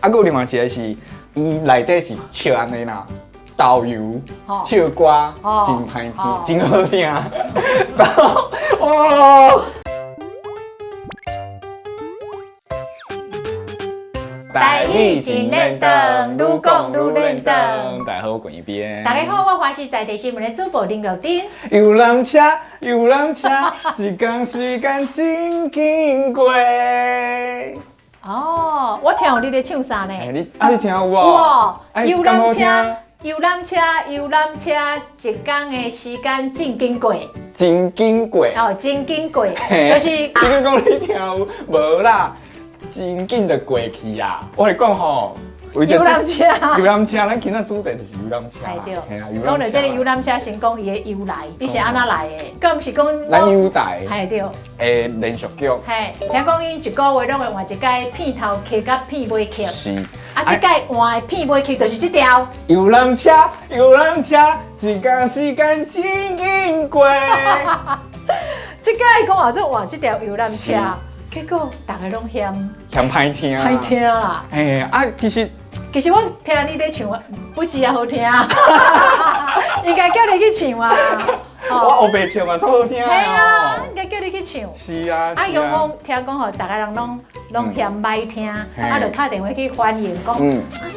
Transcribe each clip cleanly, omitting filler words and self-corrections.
还有另外一个是，伊内底是笑安尼啦，导游唱歌真歹听，真好听。哦。台语真认真，愈讲愈认真。大家好，我滚一边。大家好，我欢喜在地新闻的主播林玉珍。游览车，游览车，一天时间真紧过。哦，我听有你咧唱啥呢？你听有无？哇，游览车，游览车，游览车，一天的时间真紧过。真紧过。哦，真紧过，就是。你讲你听有无啦？真紧就过去啊！我来讲吼，游览车，游览车，咱今仔主题就是游览车。哎对，讲到这个游览车，先讲伊的由来，伊是安怎来的？佮毋是讲咱优待，哎对，诶连续剧，嘿，听讲伊一个月拢会换一届片头曲甲片尾曲，是，啊，这届换的片尾曲就是这条。游览车，游览车，一天时间真紧过。这届讲话做换这条游览车。结果大家拢嫌歹听，歹听啦。哎啊，其实我听你咧唱，不止也好听，应该叫你去唱啊。我后白唱嘛，超好听。系啊，应该叫你去唱。是啊，啊，讲听讲吼，大家人拢嫌歹听，啊，就打电话去反映讲，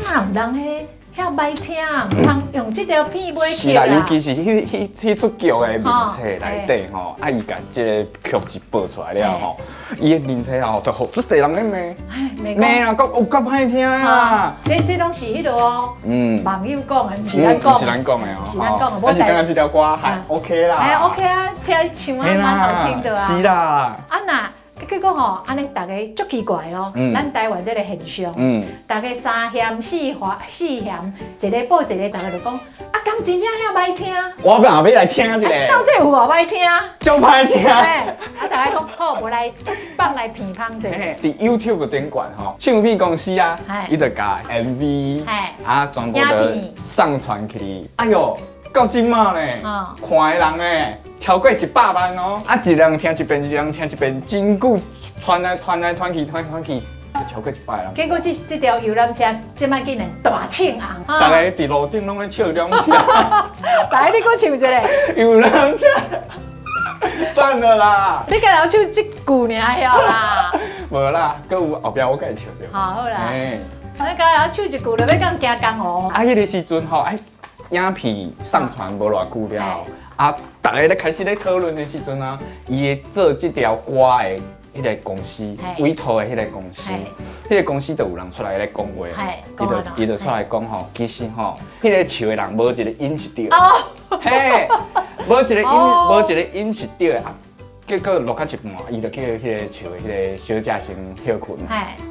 哪唔通遐歹听，唔通用这条片尾曲啦。是啦，尤其是迄出剧的名册内底吼，啊，伊甲这个剧一报出来了吼，伊的名册吼，就好足侪人咧骂，骂啦，有够歹听啦。这拢是迄落网友讲的，不是咱讲的。不是咱讲的哦，是咱讲的。但是刚刚这条歌还 OK 啦。哎 ，OK 啊，听唱啊蛮好听的啊。是啦。啊那。结果吼，安尼大家足奇怪哦，咱台湾这个现象，大家三嫌四嫌，一个报一个，大家就讲，啊，敢真正遐歹听？我本来要来听一个，到底有无歹听？就歹听。啊，大家讲好，无来放来评判者。伫 YouTube 顶管吼，唱片公司啊，伊就甲 MV，啊，全部都上传去。哎呦！到今嘛呢，看的人呢超过100万哦！啊，一人听一遍，一人听一遍，真久传来去，超过100人。结果这条游览车，即摆竟然大唱红，大家伫路顶拢咧唱游览车。大家你给我唱一个游览车，算了啦。你敢若唱一句尔晓啦？无啦，搁有后壁我甲伊唱着。好啦，你敢若唱一句，就要敢惊江湖。啊，迄个时阵吼，影片上传无偌久了，啊，大家咧开始咧讨论的时阵啊，伊会做这条歌的迄个公司，委托的迄个公司，迄个公司就有人出来咧讲话，伊就出来讲吼，其实吼，迄个唱的人无一个音是对的，嘿，无一个音是对的啊。结果落到一半，伊就叫迄个唱的迄个小姐先休困，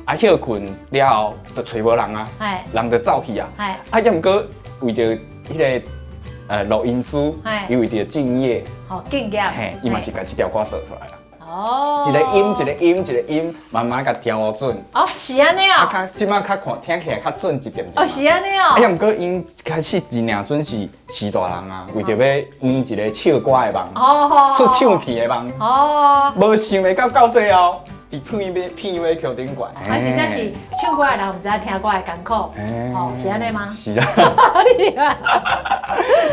啊休困了后，就找无人啊，人就走去啊，啊也毋过为着迄个录音师，伊为着敬业，敬业，伊嘛是甲这条歌做出来啦。哦，一个音，慢慢甲调好准。哦，是安尼哦。啊，即摆较看听起来较准一点。哦，是安尼哦。啊，毋过因开始真正准是大人啊，为着要圆一个唱歌的梦，出唱片的梦。哦，无想袂到这哦。伫片尾曲顶管，啊，真正是唱歌的人，唔知听歌的艰苦，哦，是安尼吗？是啊，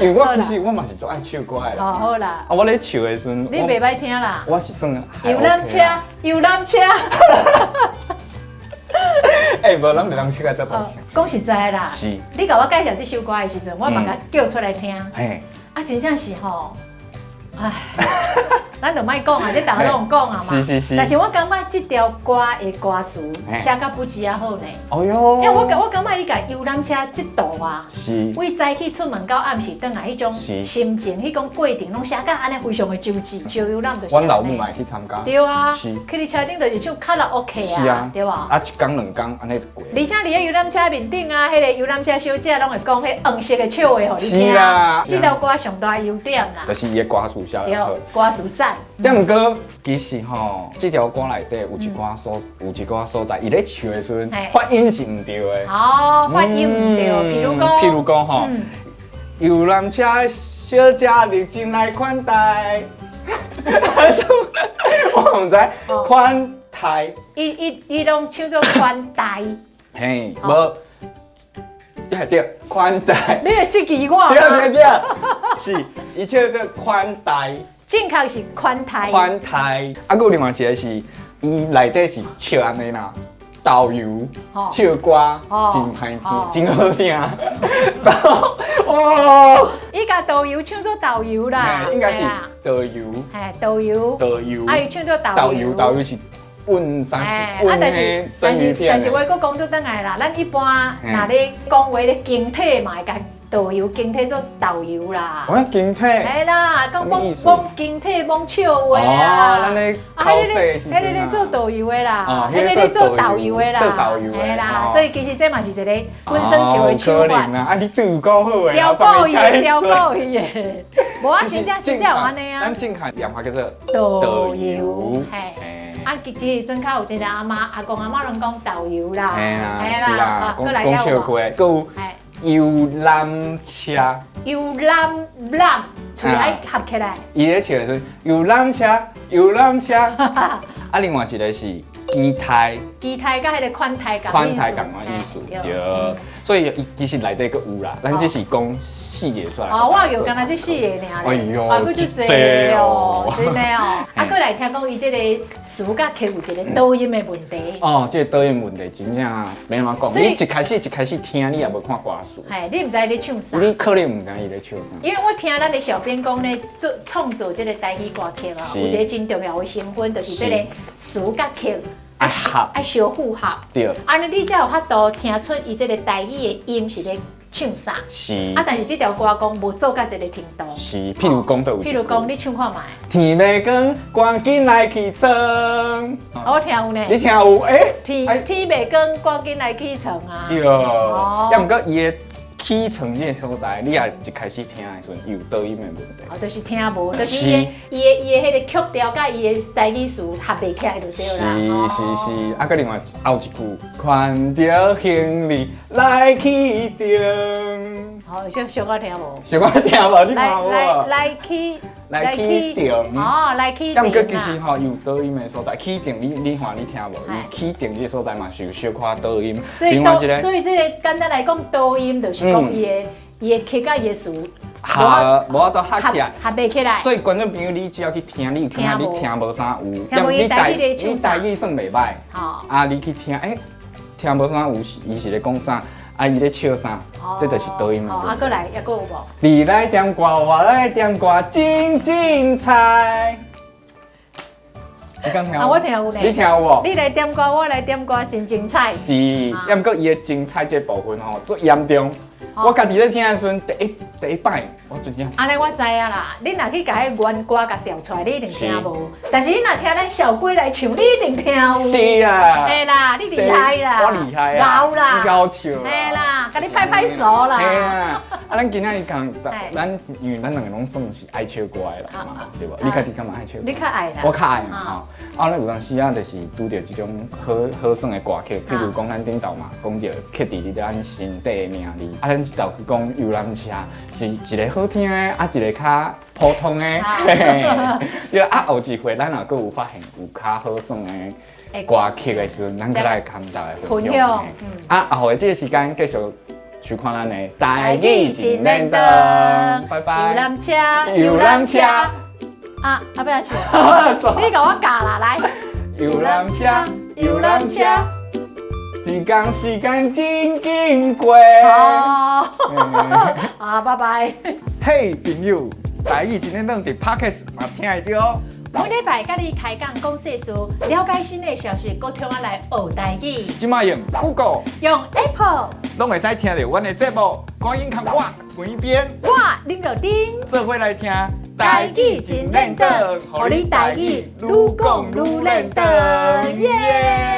因为我其实我嘛是最爱唱歌的。哦，好啦。啊，我咧唱的时阵，你袂歹听啦。我是算游览车，游览车。哎，无咱袂当唱到遮大声。讲实在啦，是。你甲我介绍这首歌的时阵，我把它叫出来听。嘿。啊，真正是吼，唉。咱就莫讲啊，这大家拢讲啊嘛。是。但是我感觉这条歌的歌词写甲不止啊好呢。哦哟。因为我感觉伊甲游览车这度啊，为早起出门到暗时转来迄种心情，迄种过程拢写甲安尼非常的周至。小游览就是。阮老母嘛去参加。对啊。是。去你车顶就是唱卡拉 OK 啊。是啊。对吧？啊，一天两天安尼就过。而且伫咧游览车面顶啊，迄个游览车小姐拢会讲迄黄色的笑话，互你听。是啊。这条歌上大优点啦。就是伊的歌词写得好。歌词赞。但毋过，其实吼，这条歌内底有一寡所在，伊咧唱的时阵，发音是唔对的。哦，发音唔对，譬如讲吼，游览车小姐热情来款待，我唔知款待。伊拢唱做款待。嘿，无。对，宽带。你会这句话？对，是，伊叫做宽带。正确是宽带。宽带，啊，有另外一个是，伊内底是笑安尼啦，导游唱歌真歹听，真好听。哦，伊甲导游唱做导游啦，应该是导游。导游。啊，伊唱做导游。导游是。问啥是问迄生鱼片，但是我搁讲倒转来啦，咱一般若咧讲话咧经体嘛，会甲导游经体做导游啦。我经体。系啦，讲帮经体帮笑话啊。哦，咱咧考试的时阵啊。迄咧做导游的啦，迄咧做导游的啦。做导游的。系啦，所以其实这嘛是一个温生笑的手法。啊，你对有够好诶。调过伊的，调过伊的。无啊，真正有安尼啊。咱正确念法叫做导游。啊，其实真较有真个阿妈、阿公、阿妈拢讲导游啦，是啦，讲笑话，佮有游览车，游览，厝爱合起来。伊咧笑的是游览车，啊，另外一个是机台，甲迄个宽台共意思，对。所以伊其实内底佫有啦，咱只是讲四个出来。哦，我有刚才这四个尔。哎呦，佫就侪哦，真的哦。啊，佫来听讲伊这个词甲曲有一个导音的问题。哦，这个导音问题真正免怎讲。你一开始听，你也无看歌词。系，你毋知伊咧唱啥。你可能毋知伊咧唱啥。因为我听咱的小编讲咧，创作这个台语歌曲啊，有一个真重要的成分，就是这个词甲曲。爱相互合，对。安尼你才有法度听出伊这个台语的音是咧唱啥。是。啊，但是这条歌讲无做到一个程度。是，譬如讲都有。譬如讲，你唱看卖。天未光，赶紧来起床。我听有呢。你听有？天未光，赶紧来起床啊。对。要毋过伊的。起床这个所在，你也一开始听的时阵有导音的问题。哦，就是听无，就是伊的迄个曲调甲伊的台语词合袂起来就对啦。是，啊，佮另外后一句，看着行李来起床。好，小可听无？小可听无？你看无？来起床。哦，来起床。但佮其实吼有导音的所在，起床你看你听无？伊起床这个所在嘛是有小可导音。所以这个简单来讲，导音就是。伊的曲甲伊的词，无法度合起来，合袂起来。所以观众朋友，你只要去听，你听无啥有，你台语算袂歹。好，啊，你去听，听无啥有，伊是咧讲啥，啊，伊咧笑啥，这就是导音嘛。啊，过来，还有无？你来点歌，我来点歌，真精彩。你敢听？我听有呢。你听有无？你来点歌，我来点歌，真精彩。是，要毋过伊的精彩这部分吼，最严重。我家己咧听的时阵，第一摆，我真正。安尼我知啊啦，你若去甲迄原歌甲调出来，你一定听无。但是你若听咱小龟来唱，你一定听有。是啊。嘿啦，你厉害啦。我厉害啊。高啦。高笑。嘿啦，甲你拍手啦。嘿啊。啊，咱今仔日讲，因为咱两个拢算是爱唱歌的人嘛，对无？你家己干嘛爱唱？你较爱啦。我较爱嘛吼。啊，咱有当时啊，就是拄着这种好耍的歌曲，譬如讲咱顶头嘛，讲着刻伫咱心底的名字。啊，咱这道去讲游览车，是一个好听的，啊，一个较普通的。对啊，后一回咱若阁有发现有较好耍的歌曲的时阵，咱再来看大家分享。啊，后回这个时间继续收看咱的台语真认真，拜拜。游览车。啊，不要唱，你甲我教啦，来。游览车，一天时间真紧过。啊，拜拜。嘿，朋友，台语真认真伫 Podcast 嘛听会到。每礼拜甲你开讲讲世事，了解新的消息，搁听我来学台语。即马用 Google， 用 Apple， 拢会使听到阮的节目。赶紧看我每边，我恁个丁，做伙来听台语真认真，互你台语愈讲愈认真，耶！